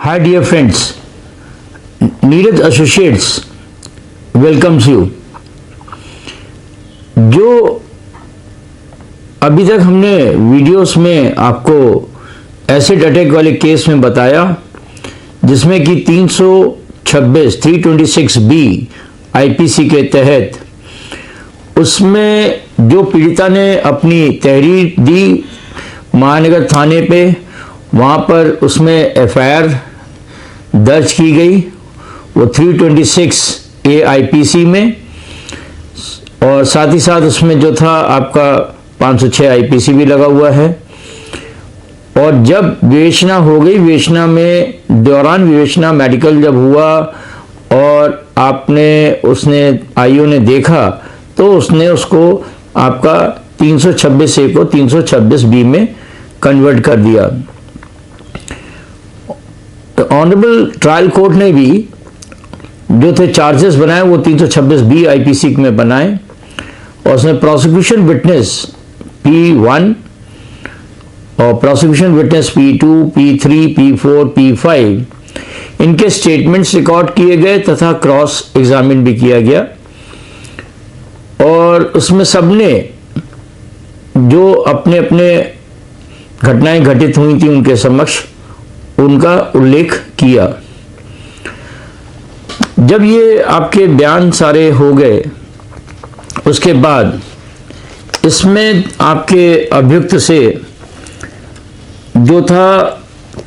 Hi dear friends, Neeraj associates welcomes you. जो अभी तक हमने वीडियोस में आपको एसिड अटैक वाले केस में बताया, जिसमें कि 326B आईपीसी के तहत उसमें जो पीड़िता ने अपनी तहरीर दी महानगर थाने पे, वहाँ पर उसमें एफआईआर दर्ज की गई, वो 326A आईपीसी में, और साथ ही साथ उसमें जो था आपका 506 आईपीसी भी लगा हुआ है। और जब विवेचना हो गई, विवेचना में दौरान विवेचना मेडिकल जब हुआ और उसने आईओ ने देखा, तो उसने उसको आपका 326A को 326B में कन्वर्ट कर दिया। तो ऑनरेबल ट्रायल कोर्ट ने भी जो थे चार्जेस बनाए वो 326B आईपीसी में बनाए, और उसने प्रोसिक्यूशन विटनेस P1 और prosecution witness P2, P3, P4, P5 इनके स्टेटमेंट्स रिकॉर्ड किए गए तथा क्रॉस एग्जामिन भी किया गया। और उसमें सबने जो अपने अपने घटनाएं घटित हुई थी उनके समक्ष उनका उल्लेख किया। जब ये आपके बयान सारे हो गए, उसके बाद इसमें आपके अभियुक्त से जो था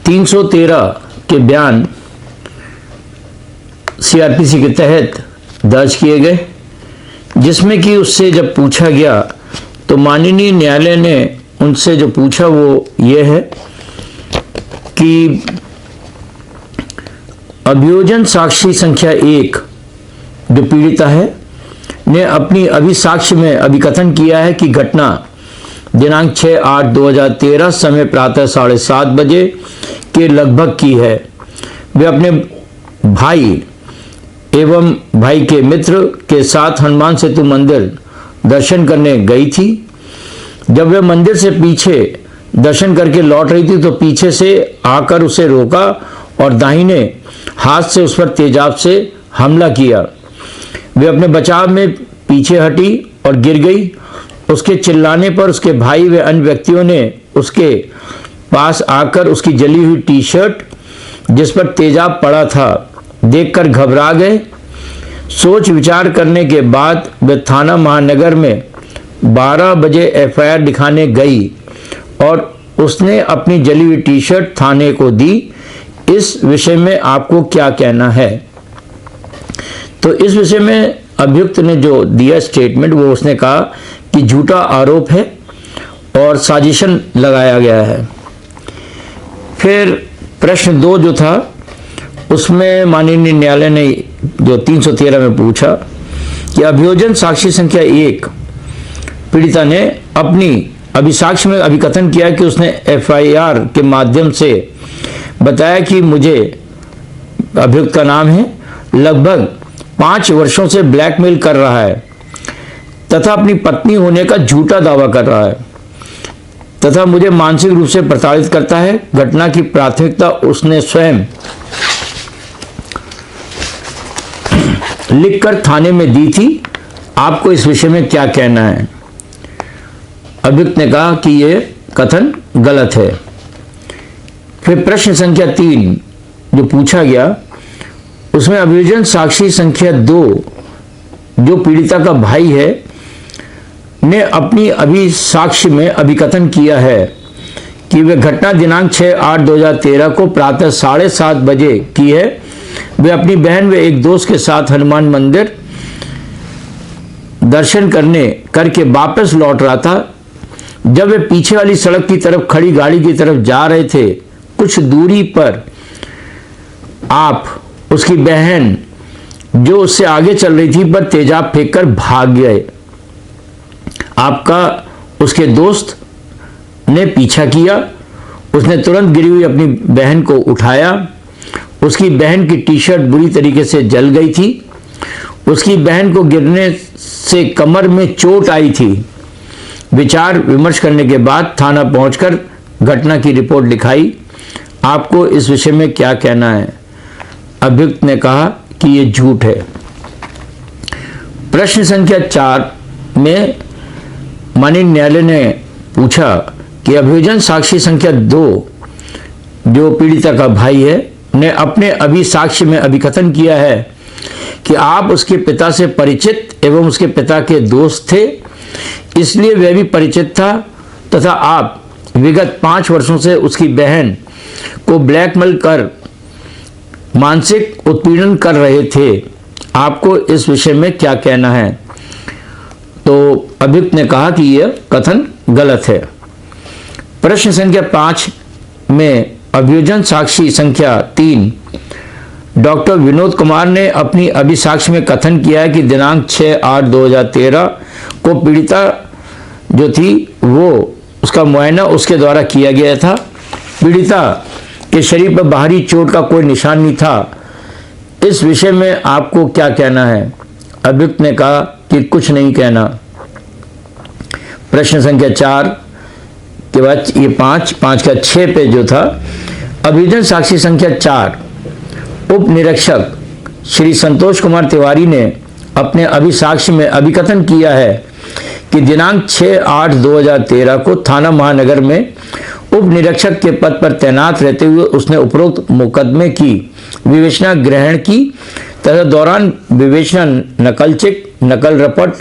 313 के बयान सीआरपीसी के तहत दर्ज किए गए, जिसमें कि उससे जब पूछा गया तो माननीय न्यायालय ने उनसे जो पूछा वो ये है कि अभियोजन साक्षी संख्या 1 जो पीड़िता है ने अपनी अभिसाक्ष्य में अभिकथन किया है कि घटना दिनांक 6/8/2013 समय प्रातः 7:30 बजे के लगभग की है। वे अपने भाई एवं भाई के मित्र के साथ हनुमान सेतु मंदिर दर्शन करने गई थी। जब वे मंदिर से पीछे दर्शन करके लौट रही थी तो पीछे से आकर उसे रोका और दाहिने हाथ से उस पर तेजाब से हमला किया। वे अपने बचाव में पीछे हटी और गिर गई। उसके चिल्लाने पर उसके भाई व अन्य व्यक्तियों ने उसके पास आकर उसकी जली हुई टी शर्ट जिस पर तेजाब पड़ा था देखकर घबरा गए। सोच विचार करने के बाद वे थाना महानगर में 12 बजे एफआईआर दिखाने गई और उसने अपनी जली हुई टी शर्ट थाने को दी। इस विषय में आपको क्या कहना है? तो इस विषय में अभियुक्त ने जो दिया स्टेटमेंट, वो उसने कहा कि झूठा आरोप है और साजिशन लगाया गया है। फिर प्रश्न 2 जो था उसमें माननीय न्यायालय ने जो 313 में पूछा कि अभियोजन साक्षी संख्या 1 पीड़िता ने अपनी अभिसाक्ष्य में अभिकथन किया कि उसने एफआईआर के माध्यम से बताया कि मुझे, अभियुक्त का नाम है, लगभग 5 वर्षों से ब्लैकमेल कर रहा है तथा अपनी पत्नी होने का झूठा दावा कर रहा है तथा मुझे मानसिक रूप से प्रताड़ित करता है। घटना की प्राथमिकता उसने स्वयं लिखकर थाने में दी थी। आपको इस विषय में क्या कहना है? अभियुक्त ने कहा कि यह कथन गलत है। फिर प्रश्न संख्या 3 जो पूछा गया उसमें अभियोजन साक्षी संख्या 2 जो पीड़िता का भाई है ने अपनी अभिसाक्ष्य में अभिकथन किया है कि वह घटना दिनांक 6/8/2013 को प्रातः 7:30 बजे की है। वे अपनी बहन व एक दोस्त के साथ हनुमान मंदिर दर्शन करके वापस लौट रहा था। जब वे पीछे वाली सड़क की तरफ खड़ी गाड़ी की तरफ जा रहे थे, कुछ दूरी पर आप उसकी बहन जो उससे आगे चल रही थी पर तेजाब फेंककर भाग गए। आपका उसके दोस्त ने पीछा किया। उसने तुरंत गिरी हुई अपनी बहन को उठाया। उसकी बहन की टी शर्ट बुरी तरीके से जल गई थी। उसकी बहन को गिरने से कमर में चोट आई थी। विचार विमर्श करने के बाद थाना पहुंचकर घटना की रिपोर्ट लिखाई। आपको इस विषय में क्या कहना है? अभियुक्त ने कहा कि ये झूठ है। प्रश्न संख्या 4 में माननीय न्यायालय ने पूछा कि अभियोजन साक्षी संख्या 2 जो पीड़िता का भाई है ने अपने अभिसाक्ष्य में अभिकथन किया है कि आप उसके पिता से परिचित एवं उसके पिता के दोस्त थे, इसलिए वह भी परिचित था तथा आप विगत 5 वर्षों से उसकी बहन को ब्लैकमेल कर मानसिक उत्पीड़न कर रहे थे। आपको इस विषय में क्या कहना है? तो अभियुक्त ने कहा कि यह कथन गलत है। प्रश्न संख्या 5 में अभियोजन साक्षी संख्या 3 डॉक्टर विनोद कुमार ने अपनी अभिसाक्ष्य में कथन किया है कि दिनांक 6/8/2013 को पीड़िता जो थी वो उसका मुआयना उसके द्वारा किया गया था। पीड़िता के शरीर पर बाहरी चोट का कोई निशान नहीं था। इस विषय में आपको क्या कहना है? अभियुक्त ने कहा कि कुछ नहीं कहना। प्रश्न संख्या 4 के बाद ये 5 का 6 पे जो था, अभियोजन साक्षी संख्या 4 उप निरीक्षक श्री संतोष कुमार तिवारी ने अपने अभिसाक्ष्य में अभिकथन किया है कि दिनांक 6/8/2013 को थाना महानगर में उप निरीक्षक के पद पर तैनात रहते हुए उसने उपरोक्त मुकदमे की विवेचना ग्रहण की तथा दौरान विवेचना नकल चेक, नकल रपट,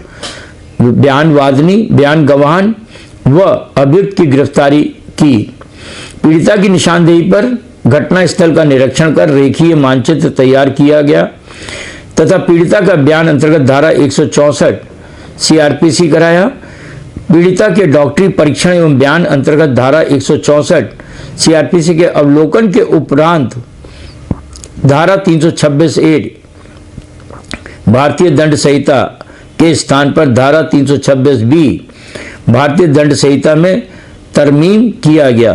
बयान वादनी, बयान गवाहन व अभियुक्त की गिरफ्तारी की। पीड़िता की निशानदेही पर घटना स्थल का निरीक्षण कर रेखीय मानचित्र तैयार किया गया तथा पीड़िता का बयान अंतर्गत धारा 164 सीआरपीसी कराया। पीड़िता के डॉक्टरी परीक्षण एवं बयान अंतर्गत धारा 164 सीआरपीसी के अवलोकन के उपरांत धारा 326(a) भारतीय दंड संहिता के स्थान पर धारा 326(b) भारतीय दंड संहिता में तरमीम किया गया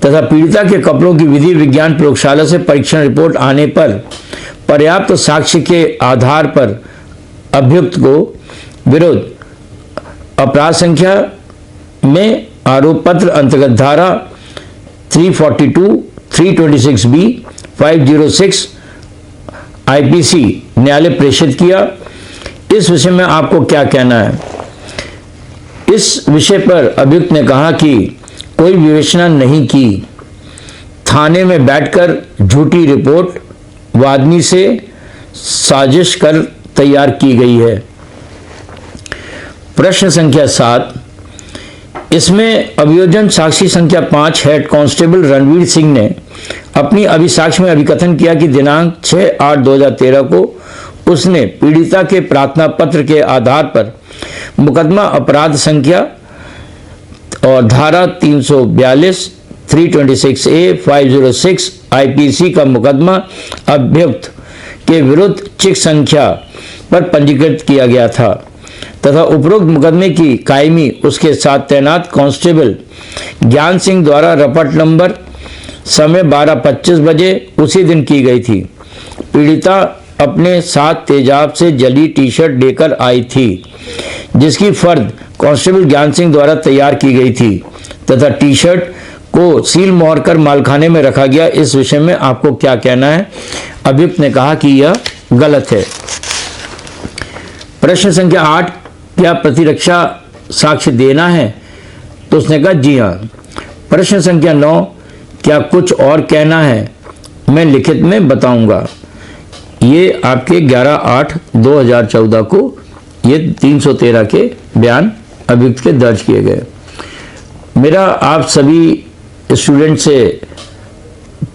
तथा पीड़िता के कपड़ों की विधि विज्ञान प्रयोगशाला से परीक्षण रिपोर्ट आने पर पर्याप्त साक्ष्य के आधार पर अभियुक्त को विरुद्ध अपराध संख्या में आरोप पत्र अंतर्गत धारा 342, 326(b), 506 आईपीसी न्यायालय प्रेषित किया। इस विषय में आपको क्या कहना है? इस विषय पर अभियुक्त ने कहा कि कोई विवेचना नहीं की, थाने में बैठकर झूठी रिपोर्ट वादनी से साजिश कर तैयार की गई है। प्रश्न संख्या 7 इसमें अभियोजन साक्षी संख्या 5 हेड कांस्टेबल रणवीर सिंह ने अपनी अभिसाक्ष्य में अभिकथन किया कि दिनांक 6/8/2013 को उसने पीड़िता के प्रार्थना पत्र के आधार पर मुकदमा अपराध संख्या और धारा 342, 326(a), 506 आईपीसी का मुकदमा अभियुक्त के विरुद्ध चिक संख्या पर पंजीकृत किया गया था तथा उपरोक्त मुकदमे की कायमी उसके साथ तैनात कांस्टेबल ज्ञान सिंह द्वारा रपट नंबर समय 12:25 बजे उसी दिन की गई थी। पीड़िता अपने साथ तेजाब से जली टी शर्ट लेकर आई थी जिसकी फर्द कांस्टेबल ज्ञान सिंह द्वारा तैयार की गई थी तथा टी शर्ट को सील मोहर कर मालखाने में रखा गया। इस विषय में आपको क्या कहना है? अभियुक्त ने कहा कि यह गलत है। प्रश्न संख्या 8 क्या प्रतिरक्षा साक्ष्य देना है? तो उसने कहा जी हाँ। प्रश्न संख्या 9 क्या कुछ और कहना है? मैं लिखित में बताऊंगा। ये आपके 11/8/2014 को ये 313 के बयान अभियुक्त के दर्ज किए गए। मेरा आप सभी स्टूडेंट से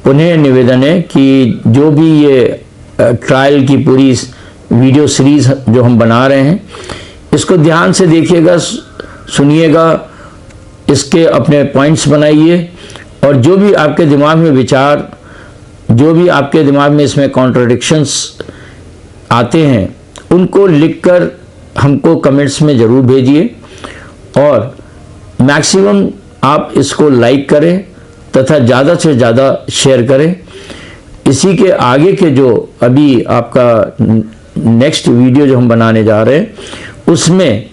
पुनः निवेदन है कि जो भी ये ट्रायल की पूरी वीडियो सीरीज जो हम बना रहे हैं इसको ध्यान से देखिएगा, सुनिएगा, इसके अपने पॉइंट्स बनाइए और जो भी आपके दिमाग में विचार, जो भी आपके दिमाग में इसमें कॉन्ट्रडिक्शंस आते हैं उनको लिखकर हमको कमेंट्स में ज़रूर भेजिए और मैक्सिमम आप इसको लाइक करें तथा ज़्यादा से ज़्यादा शेयर करें। इसी के आगे के जो अभी आपका नेक्स्ट वीडियो जो हम बनाने जा रहे हैं उसमें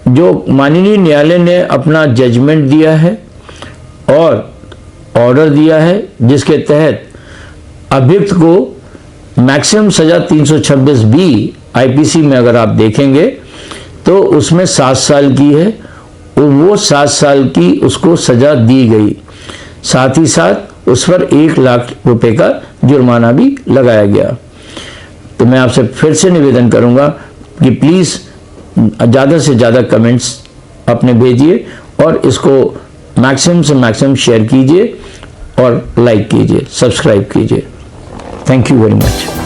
जो माननीय न्यायालय ने अपना जजमेंट दिया है और ऑर्डर दिया है जिसके तहत अभियुक्त को मैक्सिमम सजा 326 बी आईपीसी में अगर आप देखेंगे तो उसमें 7 साल की है और वो 7 साल की उसको सजा दी गई। साथ ही साथ उस पर 1 लाख रुपए का जुर्माना भी लगाया गया। तो मैं आपसे फिर से निवेदन करूंगा कि प्लीज़ ज़्यादा से ज़्यादा कमेंट्स अपने भेजिए और इसको मैक्सिमम से मैक्सिमम शेयर कीजिए और लाइक कीजिए, सब्सक्राइब कीजिए। Thank you very much.